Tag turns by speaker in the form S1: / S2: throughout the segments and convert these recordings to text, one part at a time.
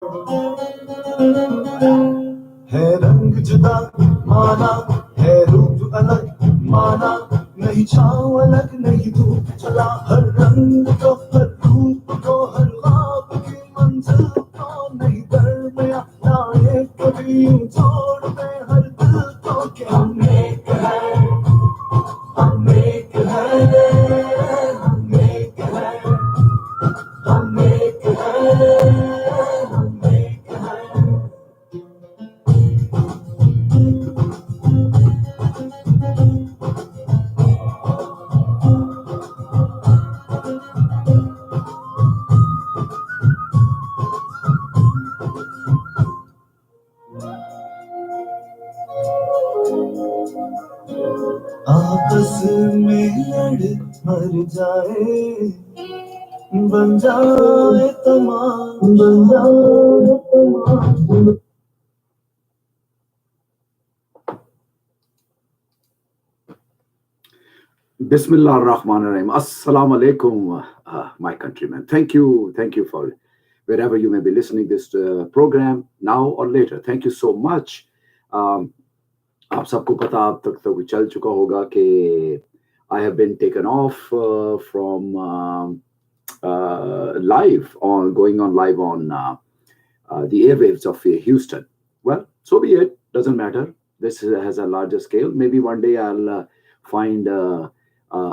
S1: है रंग जुदा माना, है रूप अलग माना, नहीं छाँव अलग नहीं धूप चला, हर रंग को हर रूप को हर ख्वाब की मंजिल को नहीं दरमिया लाए कभी यूं जोड़ दे हर दिल को कि हम एक है, हम एक है, हम एक है, हम एक है, हम एक है। आपस में लड़ मर जाए, बन जाए तमाम, बन जाए तमाम। Bismillah ar-Rahman ar-Rahim. Assalamu alaikum, my countrymen. Thank you for wherever you may be listening this program now or later. Thank you so much. Um, आप सबको पता अब तक तो चल चुका होगा कि I have been taken off from live on going on live on the airwaves of Houston. Well, so be it. Doesn't matter. This has a larger scale. Maybe one day I'll find a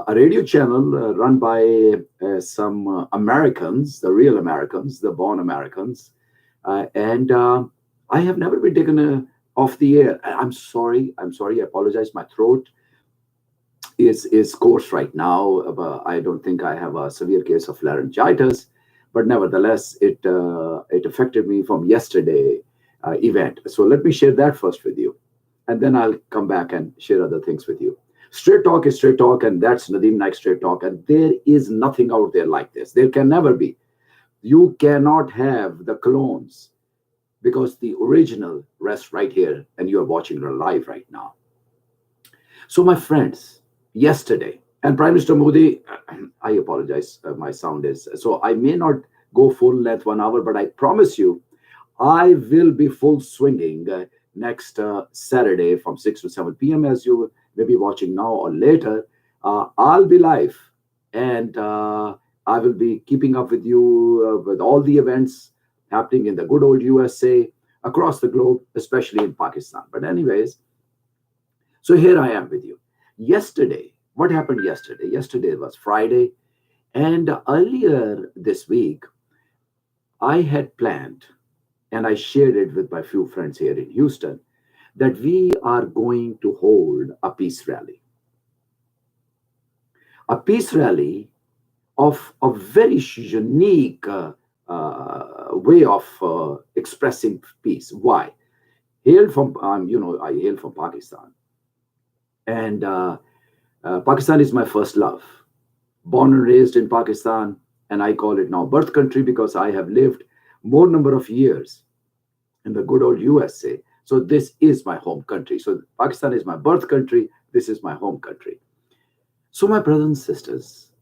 S1: radio channel run by some Americans, the real Americans, the born Americans, and I have never been taken off the air. I'm sorry. I'm sorry. I apologize. My throat is coarse right now. I don't think I have a severe case of laryngitis, but nevertheless, it affected me from yesterday event. So let me share that first with you, and then I'll come back and share other things with you. Straight talk is straight talk, and that's Nadeem Naik straight talk. And there is nothing out there like this. There can never be. You cannot have the clones because the original rests right here, and you are watching it live right now. So, my friends, yesterday, and Prime Minister Modi, I apologize, my sound is so I may not go full length 1 hour, but I promise you, I will be full swinging next Saturday from 6 to 7 p.m. as you may be watching now or later. I'll be live, and I will be keeping up with you with all the events happening in the good old USA, across the globe, especially in Pakistan. But anyways, so here I am with you. Yesterday, what happened yesterday? Yesterday was Friday, and earlier this week, I had planned, and I shared it with my few friends here in Houston, that we are going to hold a peace rally. A peace rally of a very unique way of expressing peace. Why? Hailed from, I hail from Pakistan. And Pakistan is my first love. Born and raised in Pakistan, and I call it now birth country because I have lived more number of years in the good old USA. So this is my home country. So Pakistan is my birth country. This is my home country. So my brothers and sisters,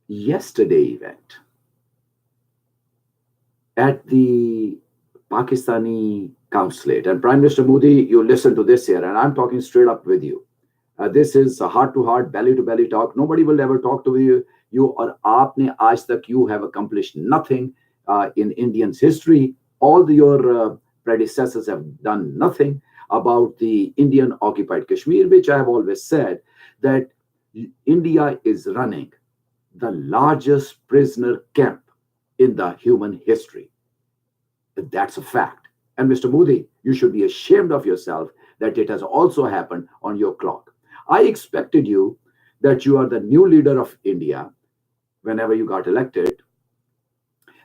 S1: yesterday event at the Pakistani consulate, and Prime Minister Modi, you listen to this here, and I'm talking straight up with you. This is a heart to heart, belly to belly talk. Nobody will ever talk to you or aapne aaj tak, you have accomplished nothing in Indian's history. All your predecessors have done nothing about the Indian occupied Kashmir, which I have always said that India is running the largest prisoner camp in the human history. That's a fact. And Mr. Modi, you should be ashamed of yourself that it has also happened on your clock. I expected you that you are the new leader of India whenever you got elected,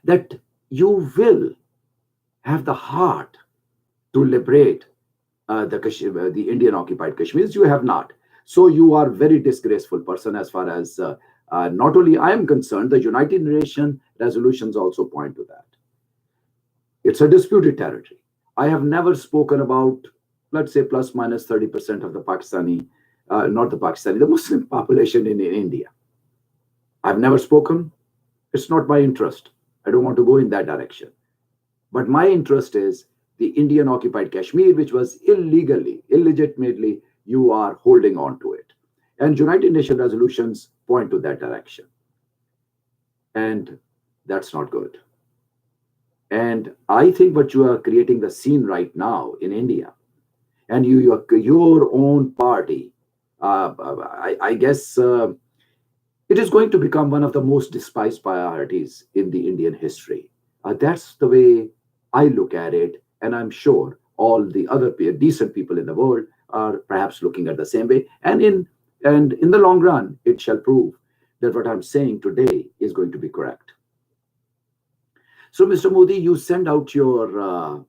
S1: that you will have the heart to liberate the Indian occupied Kashmirs. You have not. So you are a very disgraceful person as far as not only I am concerned, the United Nations resolutions also point to that. It's a disputed territory. I have never spoken about, let's say, plus minus 30% of the Pakistani, the Muslim population in India. I've never spoken. It's not my interest. I don't want to go in that direction. But my interest is the Indian occupied Kashmir, which was illegally, illegitimately, you are holding on to it. And United Nations resolutions point to that direction. And that's not good. And I think what you are creating the scene right now in India, and your own party, I guess it is going to become one of the most despised priorities in the Indian history. That's the way I look at it, and I'm sure all the other decent people in the world are perhaps looking at the same way. And in the long run, it shall prove that what I'm saying today is going to be correct. So, Mr. Modi, you send out your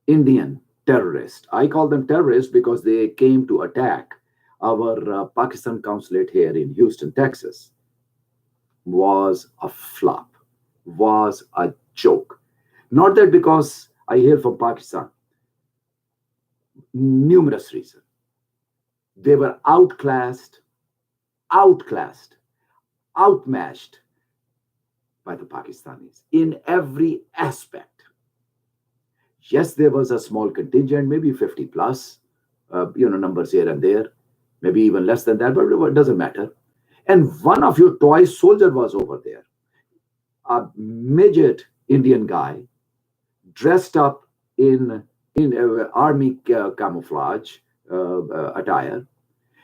S1: Indian terrorists. I call them terrorists because they came to attack our Pakistan consulate here in Houston, Texas. Was a flop, was a joke. Not that because I hail from Pakistan, numerous reasons. They were outclassed, outmatched by the Pakistanis in every aspect. Yes, there was a small contingent, maybe 50 plus, numbers here and there, maybe even less than that, but it doesn't matter. And one of your toy soldier was over there, a midget Indian guy dressed up in army camouflage attire,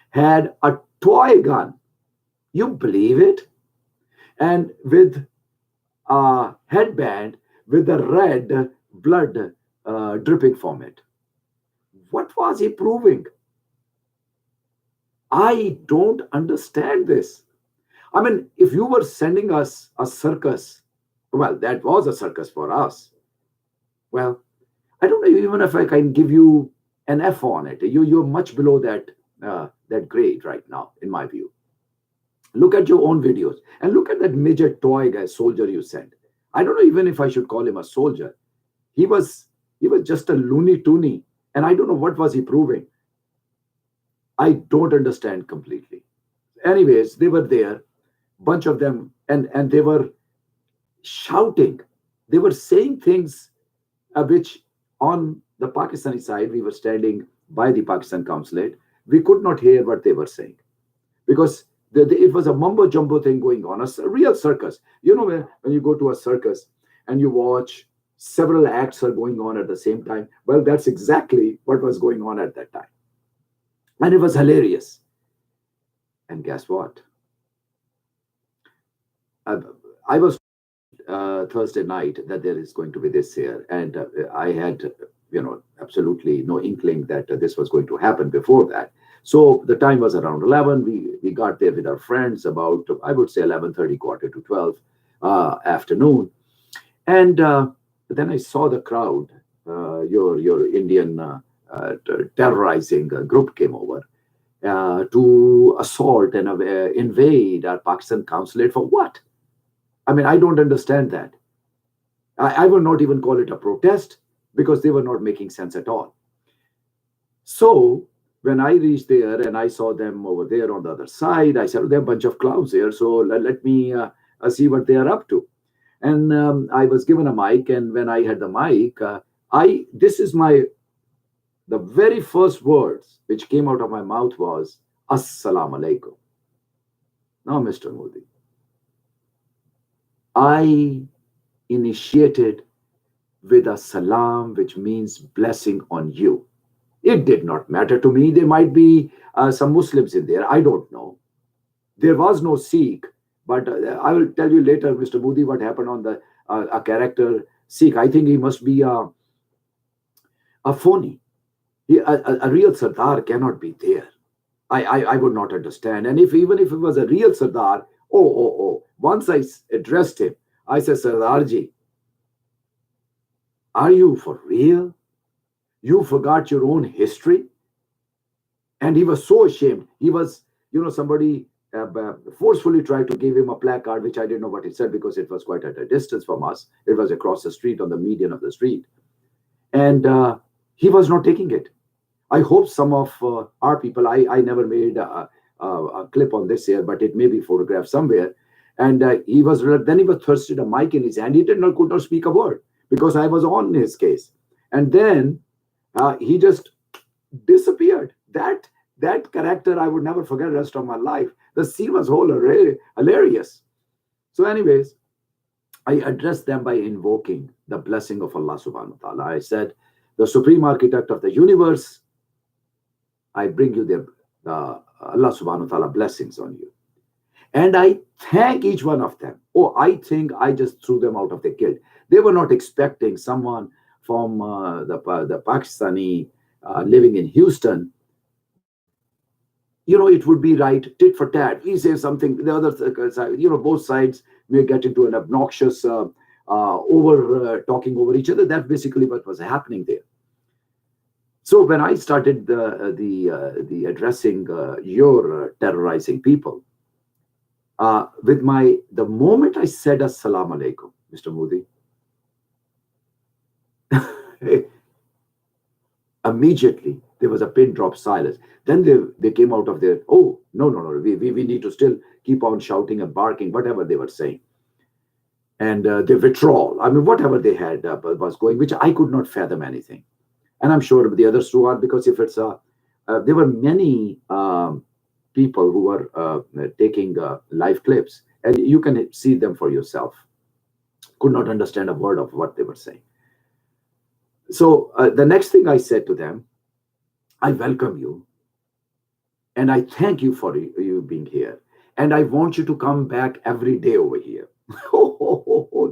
S1: had a toy gun. You believe it? And with a headband with the red blood dripping from it. What was he proving? I don't understand this. I mean, if you were sending us a circus, well, that was a circus for us. Well, I don't know even if I can give you an F on it. You're much below that grade right now, in my view. Look at your own videos and look at that midget toy guy soldier you sent. I don't know even if I should call him a soldier. He was just a loony toony, and I don't know what was he proving. I don't understand completely. Anyways, they were there, bunch of them, and they were shouting. They were saying things which on the Pakistani side, we were standing by the Pakistan consulate. We could not hear what they were saying because it was a mumbo jumbo thing going on, a real circus. You know, when you go to a circus and you watch several acts are going on at the same time. Well, that's exactly what was going on at that time. And it was hilarious. And guess what? I was Thursday night that there is going to be this here, and I had absolutely no inkling that this was going to happen before that. So the time was around 11. We got there with our friends about, I would say, 11:30, quarter to 12 afternoon, and then I saw the crowd. Your Indian terrorizing group came over to assault and invade our Pakistan consulate for what? I mean, I don't understand that. I will not even call it a protest because they were not making sense at all. So when I reached there and I saw them over there on the other side, I said, "Oh, there are a bunch of clowns here, so let me see what they are up to." And I was given a mic, and when I had the mic, the very first words which came out of my mouth was, "Assalamu alaikum." Now, Mr. Modi, I initiated with a salam, which means blessing on you. It did not matter to me. There might be some Muslims in there. I don't know. There was no Sikh, but I will tell you later, Mr. Modi, what happened on a character Sikh. I think he must be a phony. A real Sardar cannot be there. I would not understand. And even if it was a real Sardar, once I addressed him, I said, "Sardarji, are you for real? You forgot your own history?" And he was so ashamed. He was, somebody forcefully tried to give him a placard, which I didn't know what it said because it was quite at a distance from us. It was across the street on the median of the street. And he was not taking it. I hope some of our people, I never made a clip on this here, but it may be photographed somewhere. And then he was thirsted a mic in his hand. He could not speak a word because I was on his case. And then he just disappeared. That character I would never forget the rest of my life. The scene was whole hilarious. So, anyways, I addressed them by invoking the blessing of Allah subhanahu wa ta'ala. I said, the supreme architect of the universe, I bring you the Allah subhanahu wa ta'ala blessings on you. And I thank each one of them. Oh, I think I just threw them out of the guild. They were not expecting someone from the Pakistani living in Houston. It would be right, tit for tat. We say something, the other side, both sides may get into an obnoxious over talking over each other. That's basically what was happening there. So when I started the addressing your terrorizing people, the moment I said Assalamu alaikum, Mr. Modi, immediately there was a pin drop silence. Then they came out of their, oh, no, we need to still keep on shouting and barking, whatever they were saying. And the withdrawal, I mean, whatever they had was going, which I could not fathom anything. And I'm sure the others too are, because if it's there were many people who were taking live clips, and you can see them for yourself. Could not understand a word of what they were saying. So the next thing I said to them, I welcome you, and I thank you for you being here, and I want you to come back every day over here.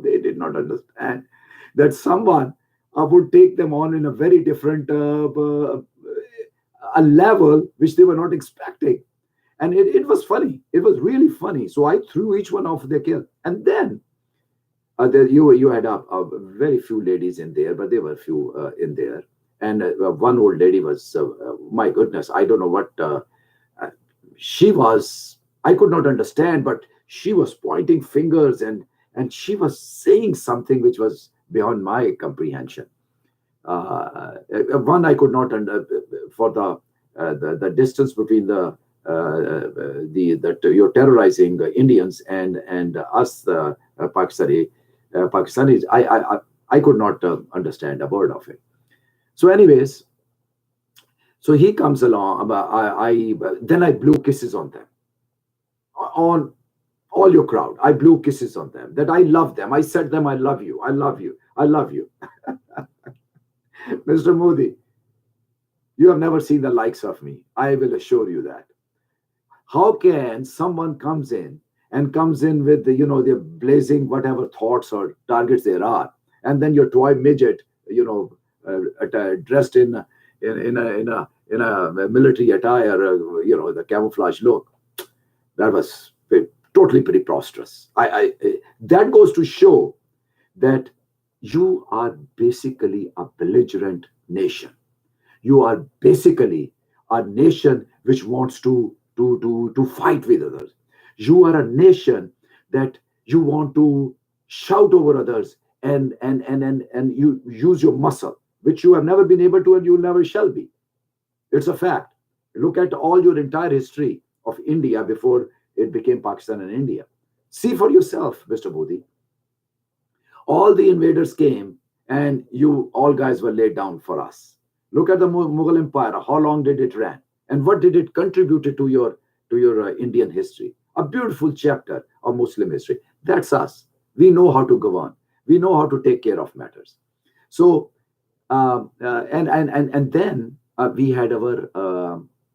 S1: They did not understand that someone would take them on in a very different a level which they were not expecting. And it was funny. It was really funny. So I threw each one off their kill. And then you had a very few ladies in there, but there were few in there. And one old lady was, my goodness, I don't know what she was. I could not understand, but she was pointing fingers and she was saying something which was beyond my comprehension. One I could not for the distance between you're terrorizing Indians and us, the Pakistanis. I could not understand a word of it. So, anyways, so he comes along. Then I blew kisses on them, on all your crowd. I blew kisses on them. That I love them. I said them, I love you. I love you. I love you. Mr. Modi, you have never seen the likes of me. I will assure you that. How can someone comes in with they're blazing whatever thoughts or targets there are, and then your toy midget, dressed in a military attire, the camouflage look, that was totally preposterous. That goes to show that you are basically a belligerent nation. You are basically a nation which wants to fight with others. You are a nation that you want to shout over others and you use your muscle, which you have never been able to and you never shall be. It's a fact. Look at all your entire history of India before it became Pakistan and India. See for yourself, Mr. Modi. All the invaders came and you all guys were laid down for us. Look at the Mughal Empire. How long did it run? And what did it contribute to your Indian history? A beautiful chapter of Muslim history. That's us. We know how to govern. We know how to take care of matters. So, and then we had our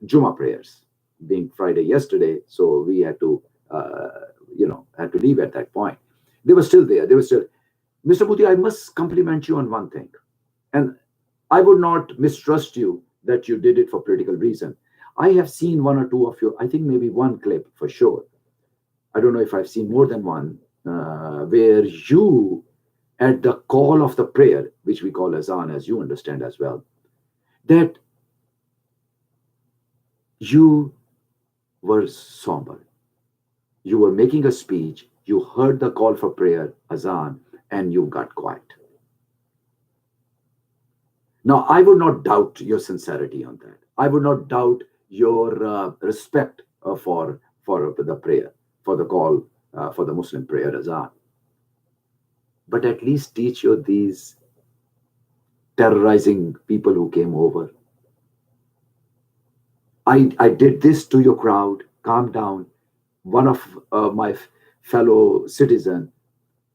S1: Jummah prayers, being Friday yesterday. So we had to, had to leave at that point. They were still there. They were still. Mr. Modi, I must compliment you on one thing. And I would not mistrust you that you did it for political reason. I have seen one or two of you, I think maybe one clip for sure. I don't know if I've seen more than one, where you, at the call of the prayer, which we call azan, as you understand as well, that you were somber. You were making a speech, you heard the call for prayer, azan, and you got quiet. Now, I would not doubt your sincerity on that. I would not doubt your respect for the prayer, for the call, for the Muslim prayer azan. but at least teach you these terrorizing people who came over. I did this to your crowd. Calm down. One of my fellow citizen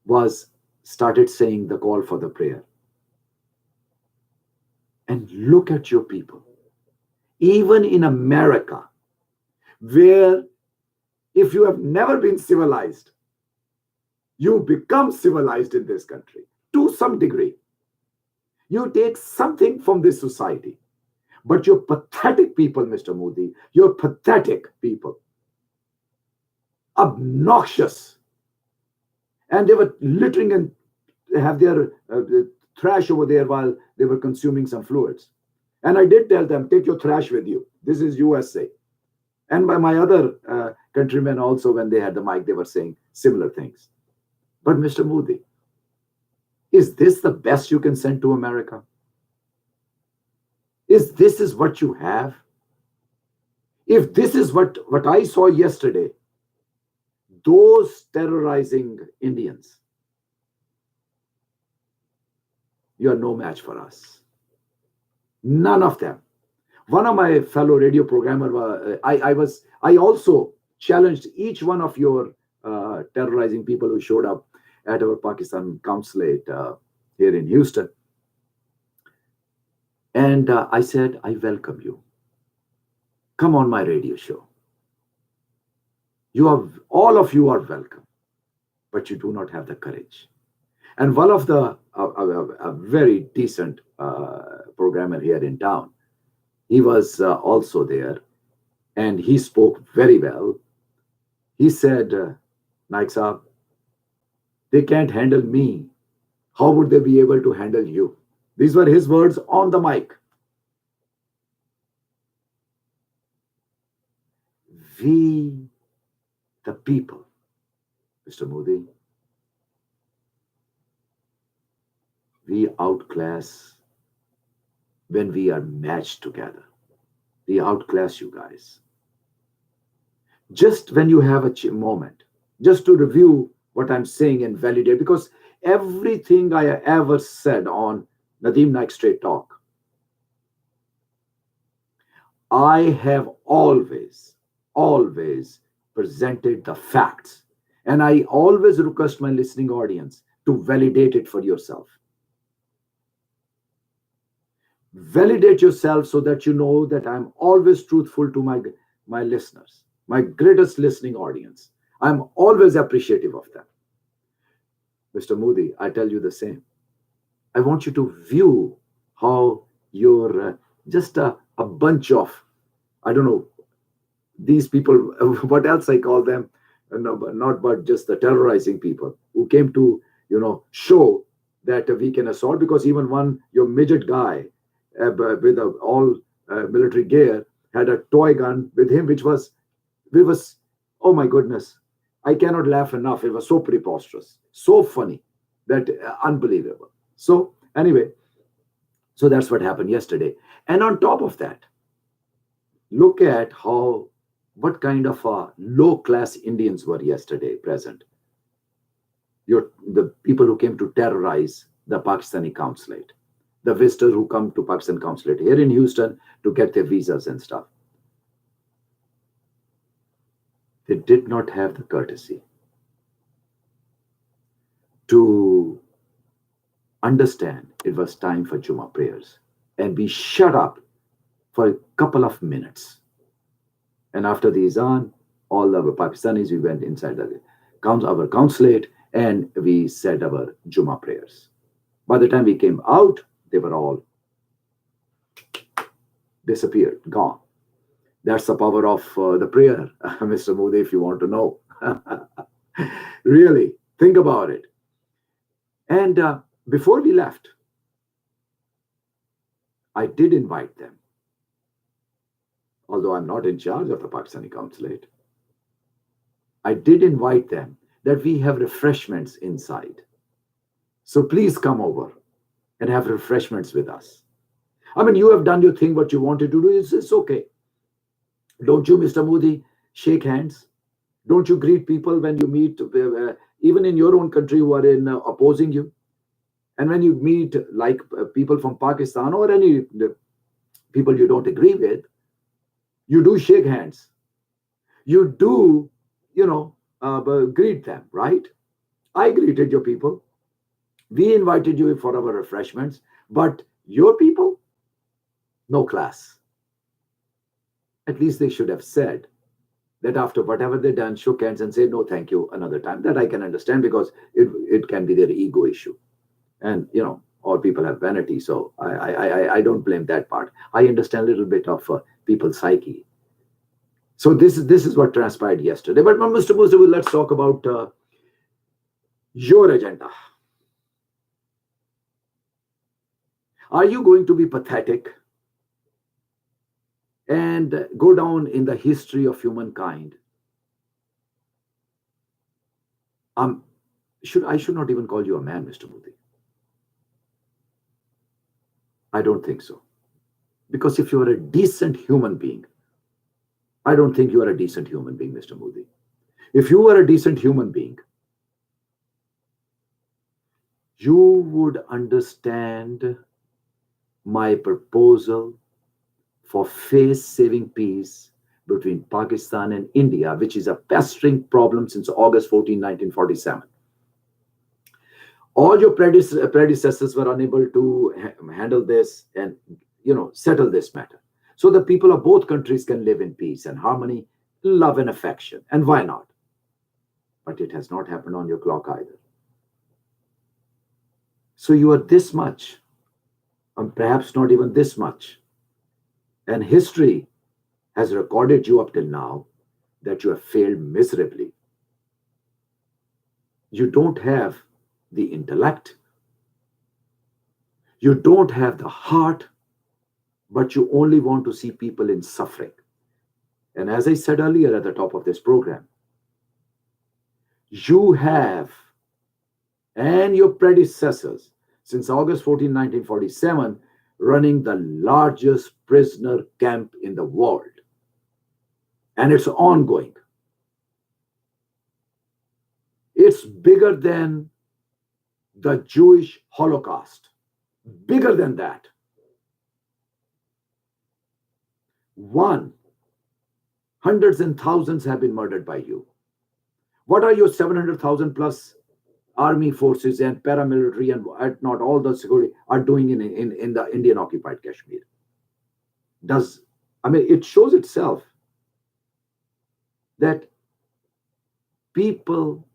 S1: was started saying the call for the prayer. And look at your people. Even in America, where if you have never been civilized, you become civilized in this country to some degree. You take something from this society. But you're pathetic people, Mr. Modi. You're pathetic people. Obnoxious. And they were littering and have their trash over there while they were consuming some fluids. And I did tell them, take your trash with you. This is USA. And by my other countrymen also, when they had the mic, they were saying similar things. But Mr. Modi, is this the best you can send to America? Is this is what you have? If this is what I saw yesterday, those terrorizing Indians, you are no match for us. None of them. One of my fellow radio programmer, I also challenged each one of your terrorizing people who showed up at our Pakistan consulate here in Houston. And I said, I welcome you. Come on my radio show. All of you are welcome, but you do not have the courage. And one of the a very decent programmer here in town, he was also there, and he spoke very well. He said, Naik Saab, they can't handle me. How would they be able to handle you? These were his words on the mic. We, the people, Mr. Modi, we outclass when we are matched together. We outclass you guys. Just when you have a moment, just to review what I'm saying and validate, because everything I ever said on Nadeem Naik Straight Talk, I have always presented the facts. And I always request my listening audience to validate it for yourself. Validate yourself so that you know that I'm always truthful to my listeners, my greatest listening audience. I'm always appreciative of them. Mr. Modi, I tell you the same. I want you to view how you're just a bunch of, I don't know, these people, what else I call them, not but just the terrorizing people who came to, show that we can assault, because even one, your midget guy with all military gear had a toy gun with him, which was, oh my goodness, I cannot laugh enough. It was so preposterous, so funny, that unbelievable. So anyway, so that's what happened yesterday. And on top of that, look at what kind of low-class Indians were yesterday present. The people who came to terrorize the Pakistani consulate, the visitors who come to Pakistan consulate here in Houston to get their visas and stuff. They did not have the courtesy to understand it was time for Jummah prayers and be shut up for a couple of minutes. And after the Azan, all our Pakistanis, we went inside our consulate and we said our Jummah prayers. By the time we came out, they were all disappeared, gone. That's the power of the prayer, Mr. Modi, if you want to know. Really, think about it. And before we left, I did invite them. Although I'm not in charge of the Pakistani consulate, I did invite them that we have refreshments inside. So please come over and have refreshments with us. I mean, you have done your thing, what you wanted to do, it's okay. Don't you, Mr. Modi, shake hands? Don't you greet people when you meet even in your own country who are in opposing you. And when you meet like people from Pakistan or any people you don't agree with, you do shake hands. You do, greet them, right? I greeted your people. We invited you for our refreshments, but your people, no class. At least they should have said that after whatever they done, shook hands and say, no, thank you, another time. That I can understand because it can be their ego issue. And, all people have vanity. So I don't blame that part. I understand a little bit of people's psyche. So this is what transpired yesterday. But Mr. Mustafa, let's talk about your agenda. Are you going to be pathetic and go down in the history of humankind? I should not even call you a man, Mr. Modi. I don't think so. Because if you are a decent human being, I don't think you are a decent human being, Mr. Modi. If you were a decent human being, you would understand my proposal for face-saving peace between Pakistan and India, which is a pestering problem since August 14, 1947. All your predecessors were unable to handle this and settle this matter. So the people of both countries can live in peace and harmony, love and affection. And why not? But it has not happened on your clock either. So you are this much, and perhaps not even this much. And history has recorded you up till now that you have failed miserably. You don't have the intellect. You don't have the heart, but you only want to see people in suffering. And as I said earlier at the top of this program, you have, and your predecessors, since August 14, 1947, running the largest prisoner camp in the world. And it's ongoing. It's bigger than the Jewish Holocaust. Bigger than that. Hundreds and thousands have been murdered by you. What are your 700,000 plus army forces and paramilitary and not all the security are doing in the Indian occupied Kashmir? It shows itself that people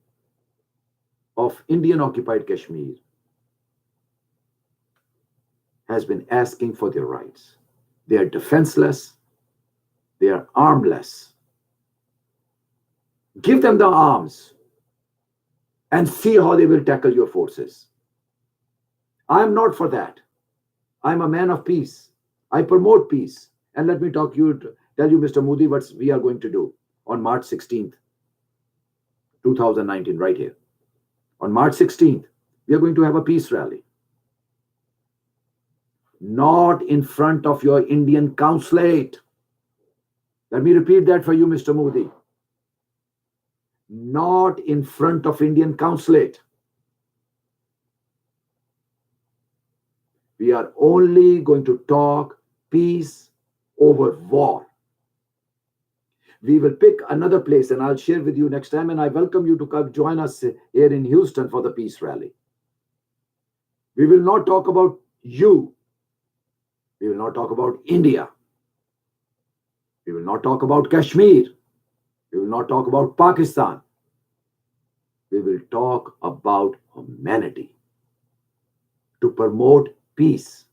S1: of Indian occupied Kashmir has been asking for their rights. They are defenseless. They are armless. Give them the arms and see how they will tackle your forces. I am not for that. I'm a man of peace. I promote peace. And let me tell you, Mr. Modi, what we are going to do on March 16th, 2019, right here. On March 16th, we are going to have a peace rally. Not in front of your Indian consulate. Let me repeat that for you, Mr. Modi. Not in front of Indian consulate. We are only going to talk peace over war. We will pick another place and I'll share with you next time, and I welcome you to come join us here in Houston for the peace rally. We will not talk about you. We will not talk about India. We will not talk about Kashmir. We will not talk about Pakistan. We will talk about humanity. To promote peace.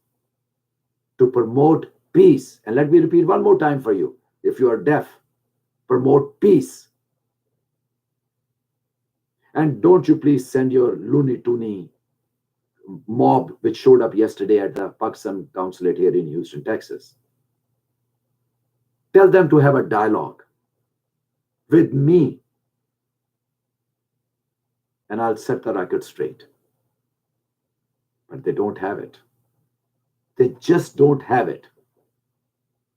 S1: To promote peace. And let me repeat one more time for you. If you are deaf, promote peace. And don't you please send your Looney Tooney mob which showed up yesterday at the Pakistan consulate here in Houston, Texas. Tell them to have a dialogue with me and I'll set the record straight. But they don't have it. They just don't have it.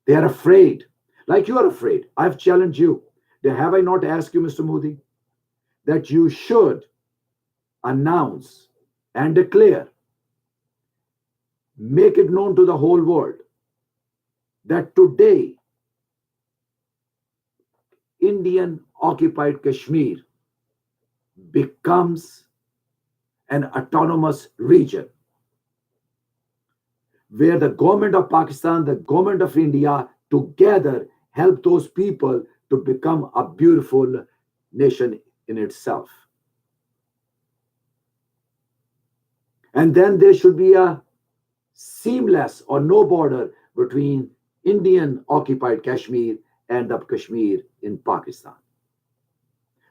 S1: They are afraid. Like you are afraid. I've challenged you. Have I not asked you, Mr. Modi, that you should announce and declare, make it known to the whole world that today Indian occupied Kashmir becomes an autonomous region where the government of Pakistan, the government of India together help those people to become a beautiful nation in itself. And then there should be a seamless or no border between Indian occupied Kashmir and the Kashmir in Pakistan.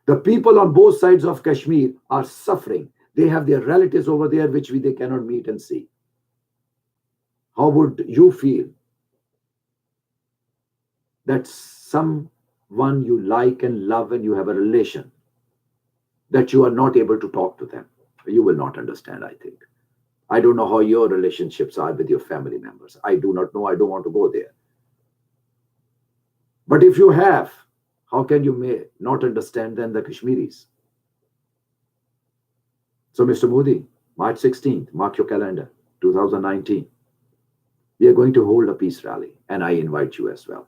S1: The people on both sides of Kashmir are suffering. They have their relatives over there which they cannot meet and see. How would you feel that someone you like and love and you have a relation, that you are not able to talk to them? You will not understand, I think. I don't know how your relationships are with your family members. I do not know. I don't want to go there. But if you have, how can you not understand then the Kashmiris? So, Mr. Modi, March 16th, mark your calendar, 2019. We are going to hold a peace rally, and I invite you as well.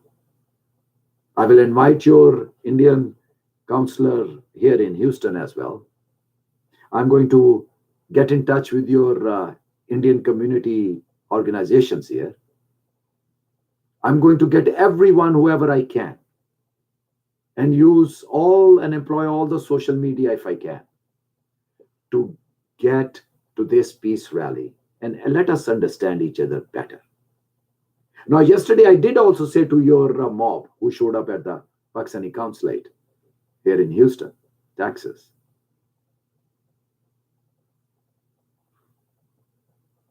S1: I will invite your Indian counselor here in Houston as well. I'm going to get in touch with your Indian community organizations here. I'm going to get everyone, whoever I can, and use all and employ all the social media if I can to get to this peace rally and let us understand each other better. Now, yesterday I did also say to your mob who showed up at the Pakistani consulate here in Houston, Texas,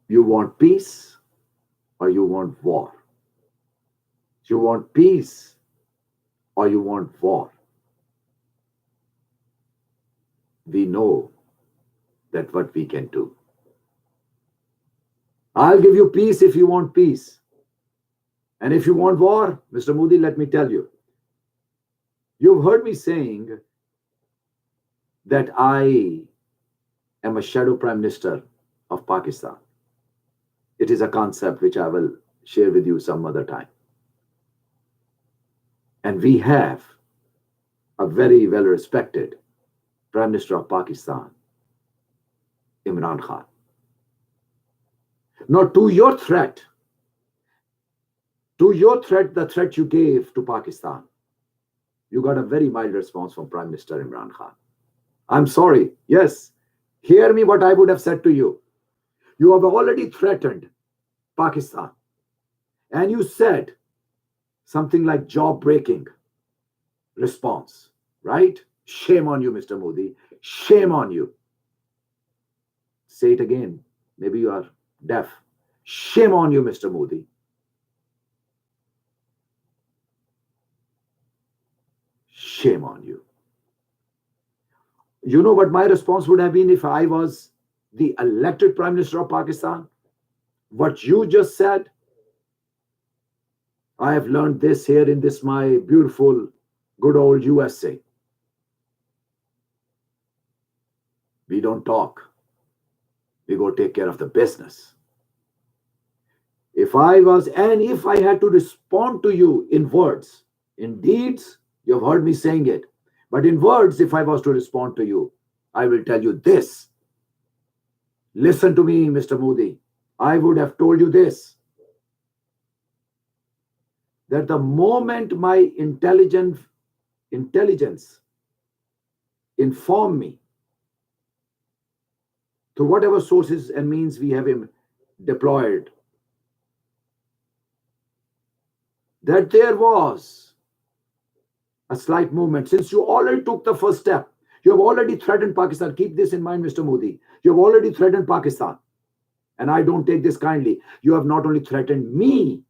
S1: you want peace or you want war? You want peace or you want war? We know that what we can do. I'll give you peace if you want peace. And if you want war, Mr. Modi, let me tell you, you've heard me saying that I am a shadow prime minister of Pakistan. It is a concept which I will share with you some other time. And we have a very well respected Prime Minister of Pakistan, Imran Khan. Now, to your threat, the threat you gave to Pakistan, you got a very mild response from Prime Minister Imran Khan. I'm sorry. Yes, hear me what I would have said to you. You have already threatened Pakistan. And you said something like job-breaking response, right? Shame on you, Mr. Modi. Shame on you. Say it again. Maybe you are deaf. Shame on you, Mr. Modi. Shame on you. You know what my response would have been if I was the elected Prime Minister of Pakistan? What you just said, I have learned this here in this my beautiful, good old USA. We don't talk. We go take care of the business. If I had to respond to you in words, in deeds, you've heard me saying it. But in words, if I was to respond to you, I will tell you this. Listen to me, Mr. Modi. I would have told you this, that the moment my intelligence informed me through whatever sources and means we have him deployed, that there was a slight movement. Since you already took the first step, you have already threatened Pakistan. Keep this in mind, Mr. Modi. You have already threatened Pakistan. And I don't take this kindly. You have not only threatened me,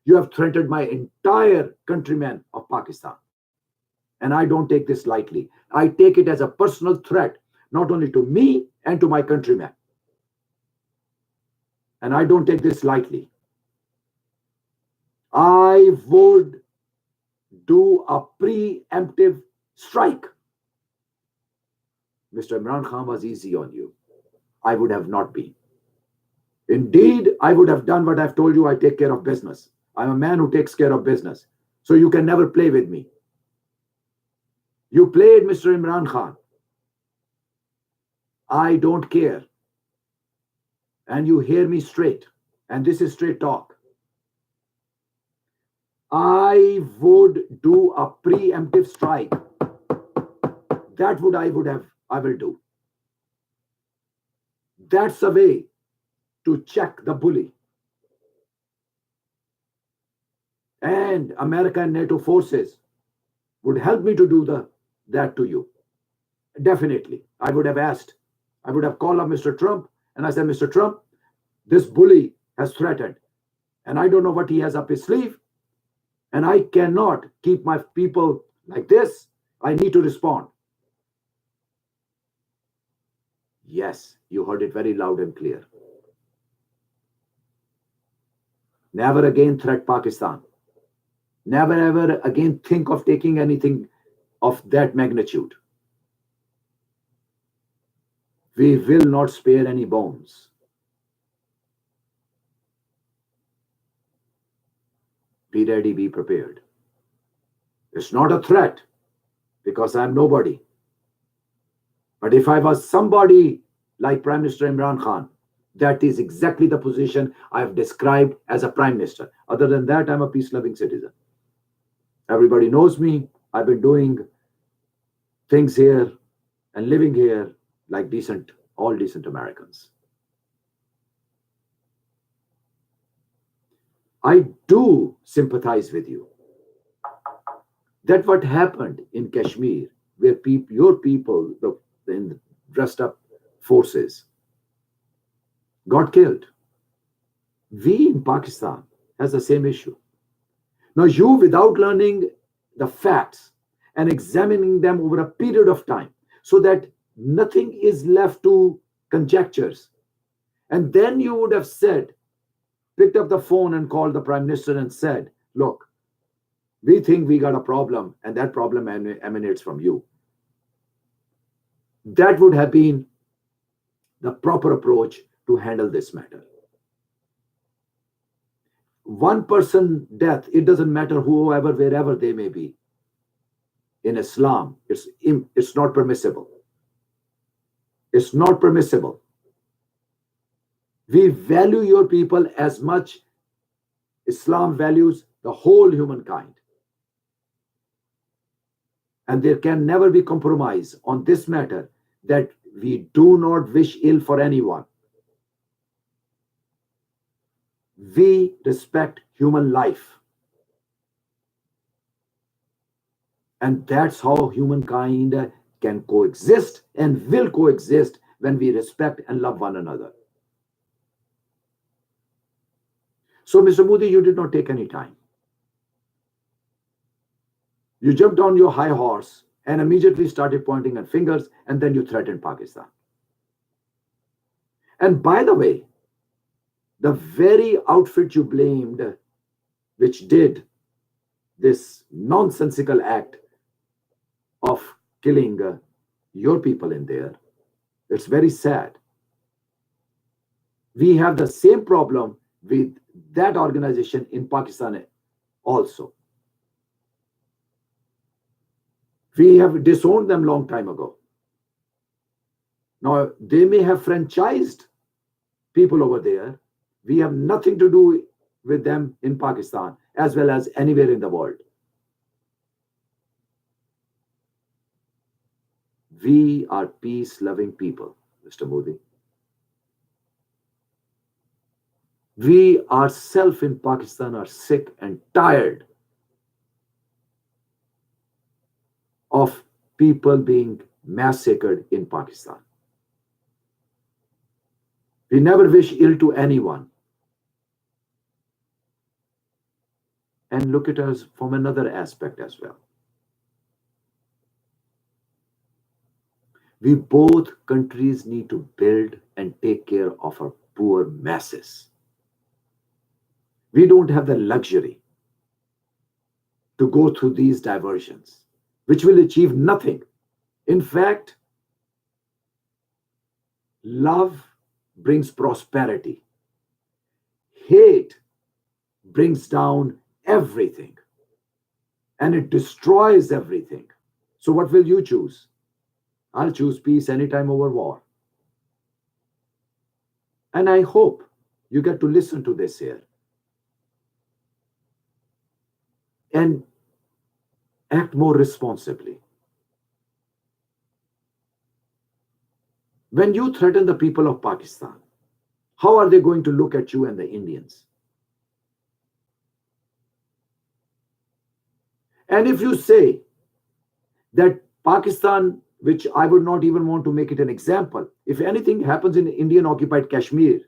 S1: you have threatened my entire countrymen of Pakistan. And I don't take this lightly. I take it as a personal threat, not only to me and to my countrymen. And I don't take this lightly. I would do a preemptive strike Mr. Imran Khan was easy on you. I would have not been. Indeed, I would have done what I've told you. I take care of business. I'm a man who takes care of business. So you can never play with me. You played Mr. Imran Khan. I don't care. And you hear me straight. And this is straight talk. I would do a preemptive strike. That I will do. That's a way to check the bully. And America and NATO forces would help me to do that to you. Definitely. I would have asked. I would have called up Mr. Trump and I said, Mr. Trump, this bully has threatened. And I don't know what he has up his sleeve. And I cannot keep my people like this. I need to respond. Yes, you heard it very loud and clear. Never again threat Pakistan. Never ever again think of taking anything of that magnitude. We will not spare any bones. Be ready, be prepared. It's not a threat because I'm nobody. But if I was somebody like Prime Minister Imran Khan, that is exactly the position I've described as a Prime Minister. Other than that, I'm a peace-loving citizen. Everybody knows me. I've been doing things here and living here like all decent Americans. I do sympathize with you. That what happened in Kashmir, where your people, the dressed up forces, got killed. We in Pakistan has the same issue. Now you, without learning the facts and examining them over a period of time so that nothing is left to conjectures, and then you would have picked up the phone and called the Prime Minister and said, look, we think we got a problem and that problem emanates from you. That would have been the proper approach to handle this matter. One person death, it doesn't matter whoever, wherever they may be. In Islam, it's not permissible. It's not permissible. We value your people as much Islam values the whole humankind. And there can never be compromise on this matter, that we do not wish ill for anyone. We respect human life. And that's how humankind can coexist and will coexist, when we respect and love one another. So, Mr. Modi, you did not take any time. You jumped on your high horse and immediately started pointing at fingers, and then you threatened Pakistan. And by the way, the very outfit you blamed, which did this nonsensical act of killing your people in there, it's very sad. We have the same problem with that organization in Pakistan also. We have disowned them long time ago. Now, they may have franchised people over there. We have nothing to do with them in Pakistan, as well as anywhere in the world. We are peace-loving people, Mr. Modi. We ourselves in Pakistan are sick and tired of people being massacred in Pakistan. We never wish ill to anyone. And look at us from another aspect as well. We both countries need to build and take care of our poor masses. We don't have the luxury to go through these diversions, which will achieve nothing. In fact, Love brings prosperity. Hate brings down everything and it destroys everything. So, what will you choose? I'll choose peace anytime over war. And I hope you get to listen to this here and act more responsibly. When you threaten the people of Pakistan, how are they going to look at you and the Indians? And if you say that Pakistan, which I would not even want to make it an example, if anything happens in Indian occupied Kashmir,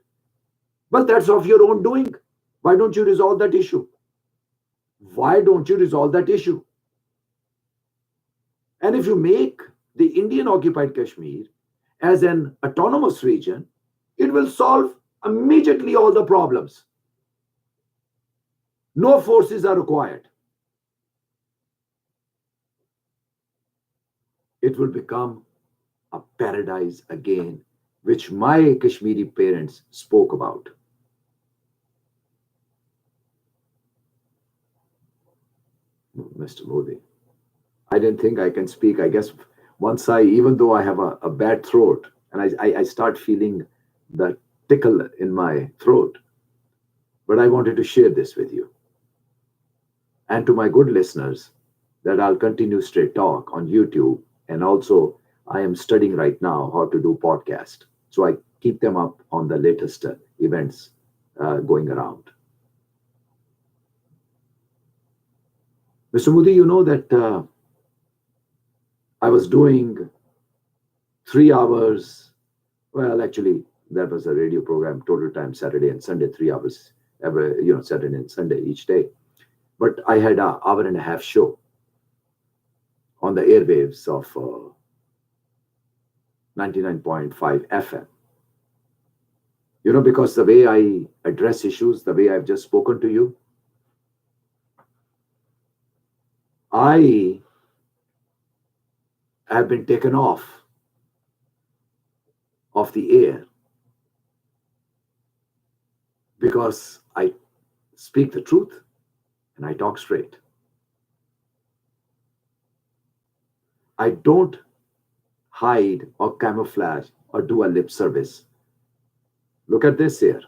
S1: well, that's of your own doing. Why don't you resolve that issue? Why don't you resolve that issue? And if you make the Indian occupied Kashmir as an autonomous region, it will solve immediately all the problems. No forces are required. It will become a paradise again, which my Kashmiri parents spoke about. Mr. Modi, I didn't think I can speak. I guess once even though I have a bad throat and I start feeling the tickle in my throat, but I wanted to share this with you. And to my good listeners, that I'll continue Straight Talk on YouTube. And also, I am studying right now how to do podcast. So I keep them up on the latest events going around. Mr. Modi, you know that I was doing 3 hours. Well, actually, that was a radio program, total time Saturday and Sunday, 3 hours every, Saturday and Sunday each day. But I had an hour and a half show on the airwaves of 99.5 FM. Because the way I address issues, the way I've just spoken to you, I have been taken off the air because I speak the truth and I talk straight. I don't hide or camouflage or do a lip service. Look at this here.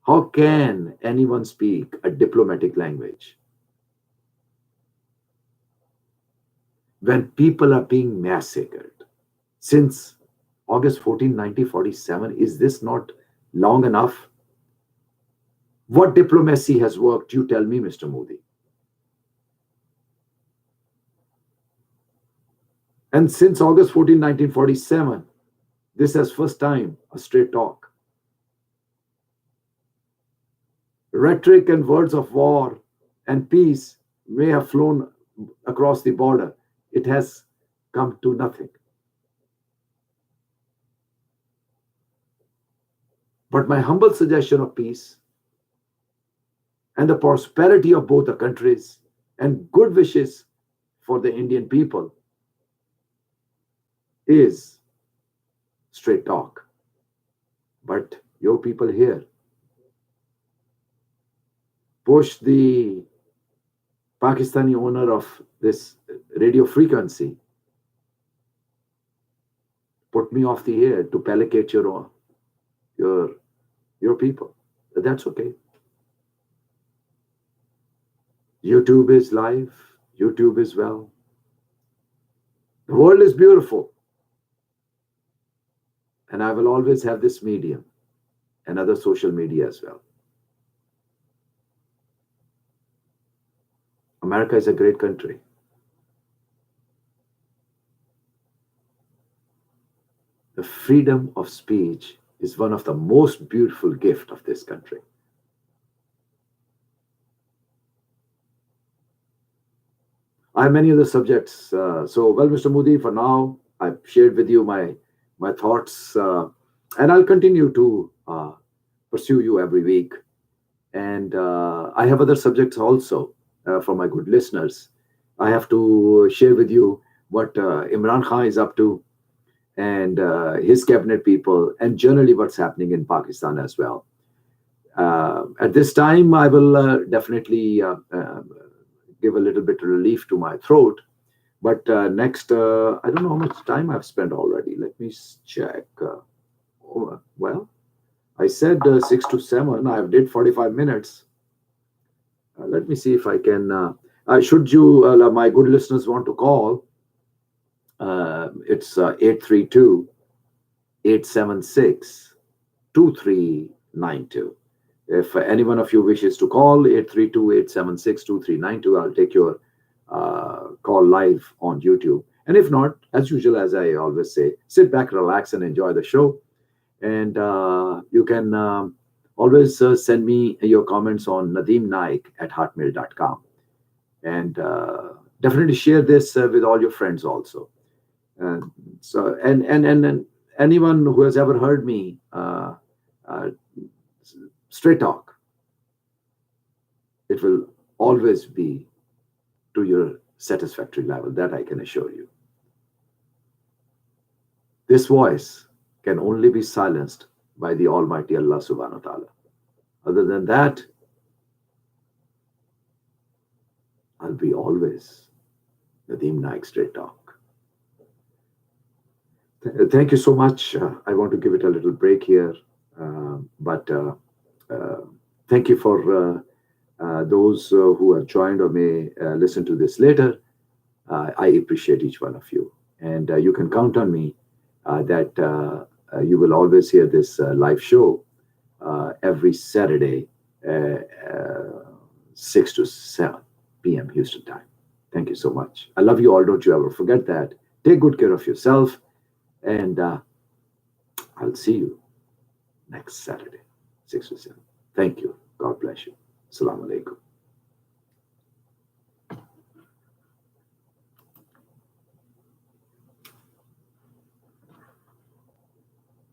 S1: How can anyone speak a diplomatic language when people are being massacred? Since August 14, 1947, is this not long enough? What diplomacy has worked? You tell me, Mr. Modi. And since August 14, 1947, this is first time a straight talk. Rhetoric and words of war and peace may have flown across the border. It has come to nothing. But my humble suggestion of peace and the prosperity of both the countries and good wishes for the Indian people is straight talk. But your people here push the Pakistani owner of this radio frequency, put me off the air to placate your people. That's okay. YouTube is live. YouTube is well. The world is beautiful. And I will always have this medium and other social media as well. America is a great country. The freedom of speech is one of the most beautiful gifts of this country. I have many other subjects. Well, Mr. Modi, for now, I've shared with you my thoughts, and I'll continue to pursue you every week. And I have other subjects also for my good listeners. I have to share with you what Imran Khan is up to. and his cabinet people, and generally what's happening in Pakistan as well. At this time, I will definitely give a little bit of relief to my throat. But next, I don't know how much time I've spent already. Let me check. Well, I said 6 to 7. I did 45 minutes. Let me see if I can. Should you, my good listeners, want to call, it's 832 If any one of you wishes to call 832-876-2392, I'll take your call live on YouTube. And if not, as usual, as I always say, sit back, relax, and enjoy the show. And you can always send me your comments on Nadeem Naik at hotmail.com. And definitely share this with all your friends also. And anyone who has ever heard me uh, straight talk, it will always be to your satisfactory level. That I can assure you. This voice can only be silenced by the Almighty Allah subhanahu wa ta'ala. Other than that, I'll be always Nadeem Naik Straight Talk. Thank you so much. I want to give it a little break here, but thank you for those who have joined or may listen to this later. I appreciate each one of you, and you can count on me that you will always hear this live show every Saturday, 6 to 7 p.m. Houston time. Thank you so much. I love you all. Don't you ever forget that. Take good care of yourself, and I'll see you next Saturday, 6 to 7. Thank you. God bless you. Assalamu alaikum.